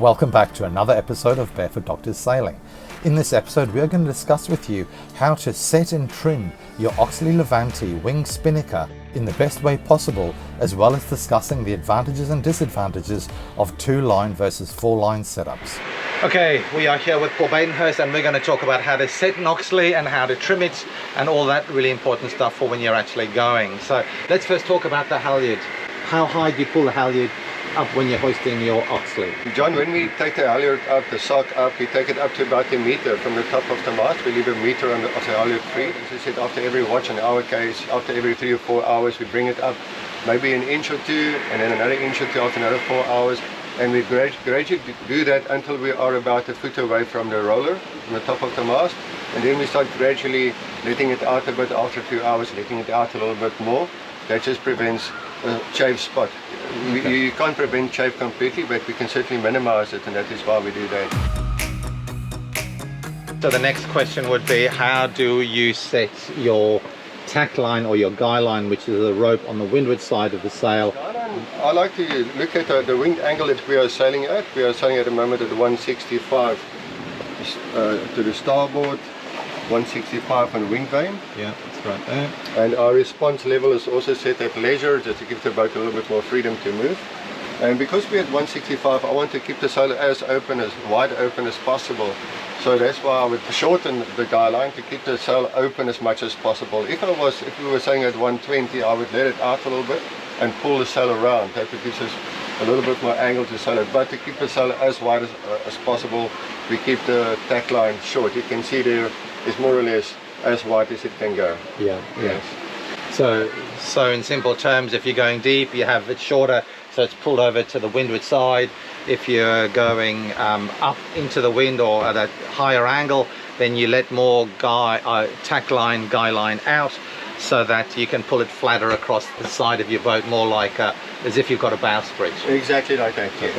welcome back to another episode of Barefoot Doctors Sailing. In this episode we are going to discuss with you how to set and trim your Oxley Levante wing spinnaker in the best way possible, as well as discussing the advantages and disadvantages of 2-line versus 4-line setups. Okay, we are here with Paul Badenhurst and we're going to talk about how to set an Oxley and how to trim it and all that really important stuff for when you're actually going. So let's first talk about the halyard. How high do you pull the halyard up when you're hoisting your Oxley? John, when we take the halyard up, the sock up, we take it up to about 1 meter from the top of the mast. We leave 1 meter on the halyard free. As I said, after every watch, in our case, after every 3 or 4 hours, we bring it up maybe an inch or two, and then another inch or two after another 4 hours. And we gradually do that until we are about 1 foot away from the roller, from the top of the mast. And then we start gradually letting it out a bit after 2 hours, letting it out a little bit more. That just prevents a chafe spot. You can't prevent chafe completely, but we can certainly minimize it, and that is why we do that. So the next question would be, how do you set your tack line or your guy line, which is a rope on the windward side of the sail? I like to look at the wind angle that we are sailing at. We are sailing at the moment at 165 to the starboard, 165 on wing vane. Yeah, that's right there. And our response level is also set at leisure, just to give the boat a little bit more freedom to move. And because we're at 165, I want to keep the sail as wide open as possible. So that's why I would shorten the guy line to keep the sail open as much as possible. If we were sailing at 120, I would let it out a little bit and pull the sail around. That gives us a little bit more angle to sail it. But to keep the sail as wide as possible, we keep the tack line short. You can see there is more or less as wide as it can go. Yeah, yes. So in simple terms, if you're going deep, you have it shorter, so it's pulled over to the windward side. If you're going up into the wind or at a higher angle, then you let more tack line, guy line out, so that you can pull it flatter across the side of your boat, more like as if you've got a bowsprit. Exactly like that, yes.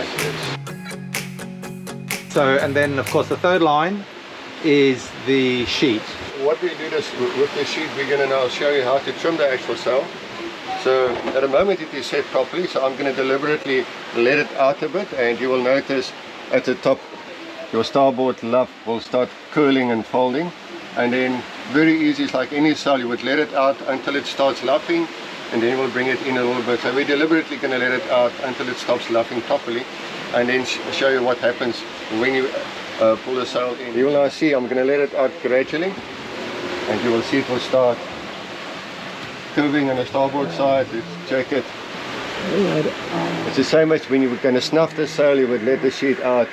Okay. So, and then of course the third line is the sheet. What we do with the sheet, we're going to now show you how to trim the actual sail. So at the moment it is set properly, so I'm going to deliberately let it out a bit, and you will notice at the top your starboard luff will start curling and folding. And then very easy, it's like any sail, you would let it out until it starts luffing, and then we'll bring it in a little bit. So we're deliberately going to let it out until it stops luffing properly, and then show you what happens when you pull the sail in. You will now see I'm going to let it out gradually, and you will see it will start curving on the starboard side. Let's check it. It's the same as when you were going to snuff the sail, you would let the sheet out.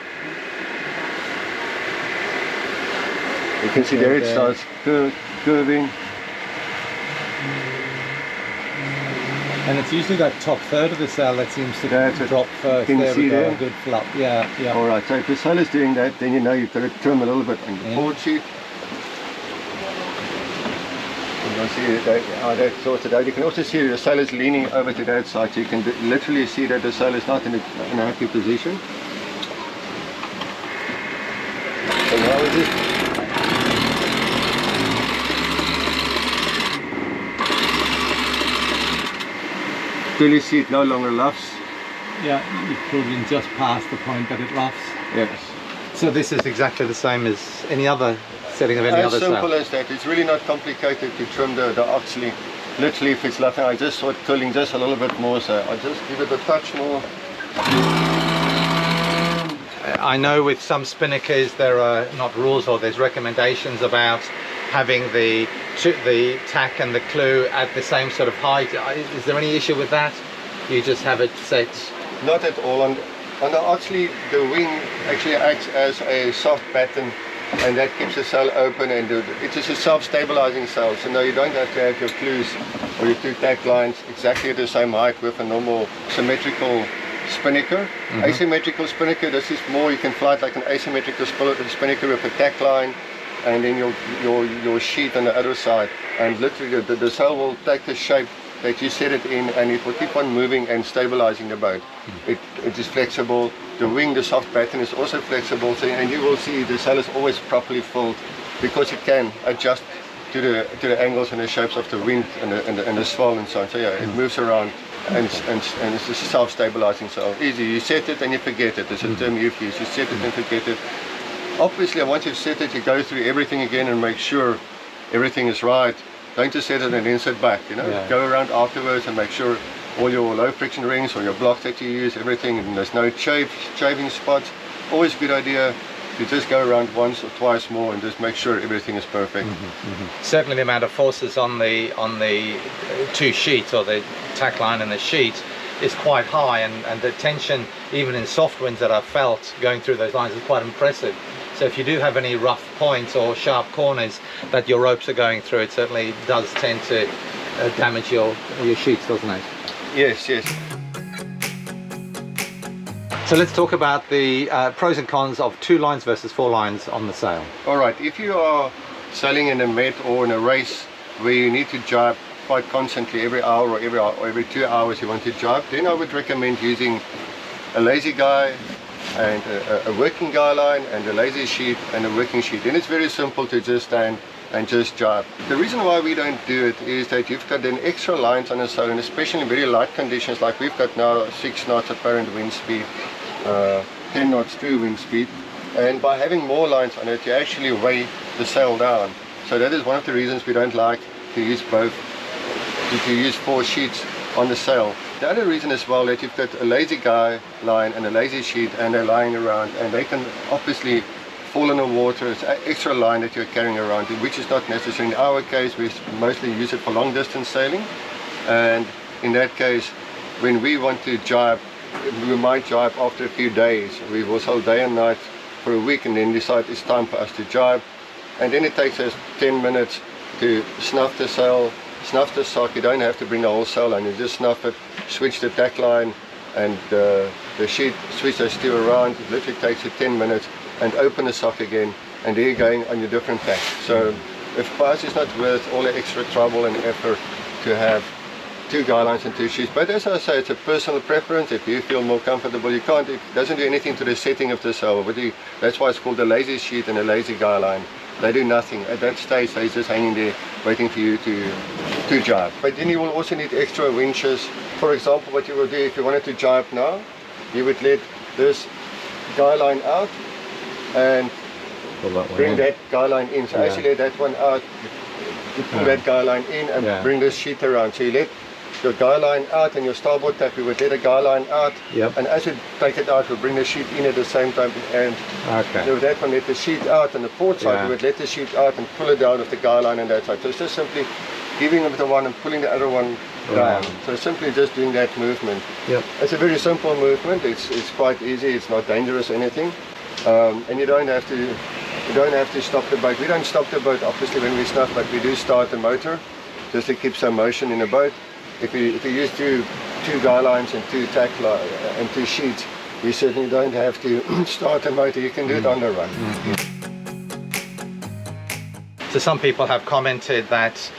You can see there it starts curving. And it's usually that top third of the sail that seems to drop first. Can you see there? Good flap. Yeah, yeah. Alright, so if the sail is doing that, then you know you've got to trim a little bit on the forward sheet. You can see how that sorts it out. You can also see the sail is leaning over to that side, so you can literally see that the sail is not in a happy position. So now we just till you see it no longer luffs. Yeah, you've pulled in just past the point that it luffs. Yes. So this is exactly the same as any other setting of any other sail. As simple as that. It's really not complicated to trim the Oxley. Literally, if it's luffing, I just start curling just a little bit more, so I just give it a touch more. I know with some spinnakers there are not rules, or there's recommendations about having the tack and the clew at the same sort of height. Is there any issue with that? You just have it set? Not at all. On the Oxley, the wing actually acts as a soft batten, and that keeps the sail open, and it is a self-stabilizing sail, so no, you don't have to have your clews or your 2 tack lines exactly the same height with a normal symmetrical spinnaker. Asymmetrical spinnaker, this is more, you can fly it like an asymmetrical spinnaker with a tack line and then your sheet on the other side, and literally the sail will take the shape that you set it in, and it will keep on moving and stabilizing the boat. It is flexible. The wing, the soft batten, is also flexible, so, and you will see the sail is always properly filled because it can adjust to the angles and the shapes of the wind and the swell and so on. So yeah, it moves around and it's a self-stabilizing sail. Easy, you set it and you forget it. There's a term you've used. You set it and forget it. Obviously, once you've set it, you go through everything again and make sure everything is right. Don't just set it and then sit back, you know. Yeah. Go around afterwards and make sure all your low friction rings or your blocks that you use, everything, and there's no shaving spots. Always a good idea to just go around once or twice more and just make sure everything is perfect. Certainly the amount of forces on the two sheets, or the tack line and the sheet, is quite high, and the tension even in soft winds that I've felt going through those lines is quite impressive. So if you do have any rough points or sharp corners that your ropes are going through, it certainly does tend to damage your sheets, doesn't it? Yes, yes. So let's talk about the pros and cons of 2 lines versus 4 lines on the sail. All right, if you are sailing in a met or in a race where you need to jibe quite constantly, every hour or every 2 hours you want to jibe, then I would recommend using a lazy guy and a working guy line and a lazy sheet and a working sheet. Then it's very simple to just stand and just jibe. The reason why we don't do it is that you've got then extra lines on a sail, and especially in very light conditions like we've got now, 6 knots apparent wind speed, 10 knots true wind speed, and by having more lines on it you actually weigh the sail down. So that is one of the reasons we don't like to use both, to use 4 sheets on the sail. The other reason as well that you've got a lazy guy line and a lazy sheet and they're lying around, and they can obviously fall in the water. It's an extra line that you're carrying around, which is not necessary. In our case, we mostly use it for long distance sailing, and in that case, when we want to jibe, we might jibe after a few days. We will sail day and night for a week and then decide it's time for us to jibe, and then it takes us 10 minutes to snuff the sail, snuff the sock. You don't have to bring the whole sail on, you just snuff it, switch the tack line and the sheet, switch those 2 around. It literally takes you 10 minutes, and open the sock again, and there you're going on your different tack. So if for us it's not worth all the extra trouble and effort to have 2 guy lines and 2 sheets. But as I say, it's a personal preference. If you feel more comfortable, you can't, it doesn't do anything to the setting of the sail. That's why it's called a lazy sheet and a lazy guy line. They do nothing. At that stage they're just hanging there waiting for you to jibe. But then you will also need extra winches. For example, what you will do if you wanted to jibe now, you would let this guy line out and bring that guy line in. So actually let that one out, you pull that guy line in and bring this sheet around. So you let your guy line out and your starboard tack, we would let a guy line out, and as you take it out, we'll bring the sheet in at the same time, and with that one, let the sheet out on the port side, we would let the sheet out and pull it down with the guy line on that side. So it's just simply giving them the one and pulling the other one down. So simply just doing that movement. It's a very simple movement. It's quite easy. It's not dangerous or anything. And you don't have to stop the boat. We don't stop the boat obviously when we snuff, but we do start the motor just to keep some motion in the boat. If you use two guy lines and 2 tack and 2 sheets, you certainly don't have to start the motor. You can do it on the run. So some people have commented that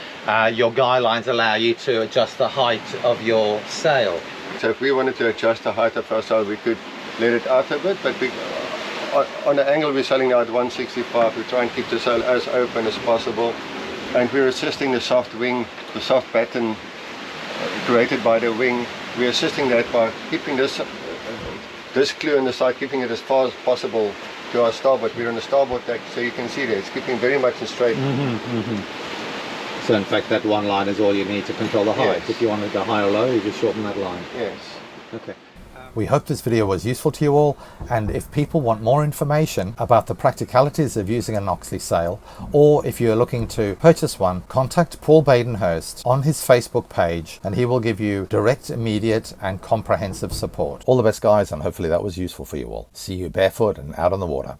your guy lines allow you to adjust the height of your sail. So if we wanted to adjust the height of our sail, we could let it out a bit, but on the angle we're sailing now at 165, we try and keep the sail as open as possible, and we're assisting the soft wing, the soft pattern created by the wing. We're assisting that by keeping this clue on the side, keeping it as far as possible to our starboard. We're on the starboard tack, so you can see that it's keeping very much straight. So in fact that one line is all you need to control the height. If you want to go high or low, you just shorten that line. Yes. Okay. We hope this video was useful to you all, and if people want more information about the practicalities of using an Oxley sail, or if you're looking to purchase one, contact Paul Badenhurst on his Facebook page and he will give you direct, immediate and comprehensive support. All the best guys, and hopefully that was useful for you all. See you barefoot and out on the water.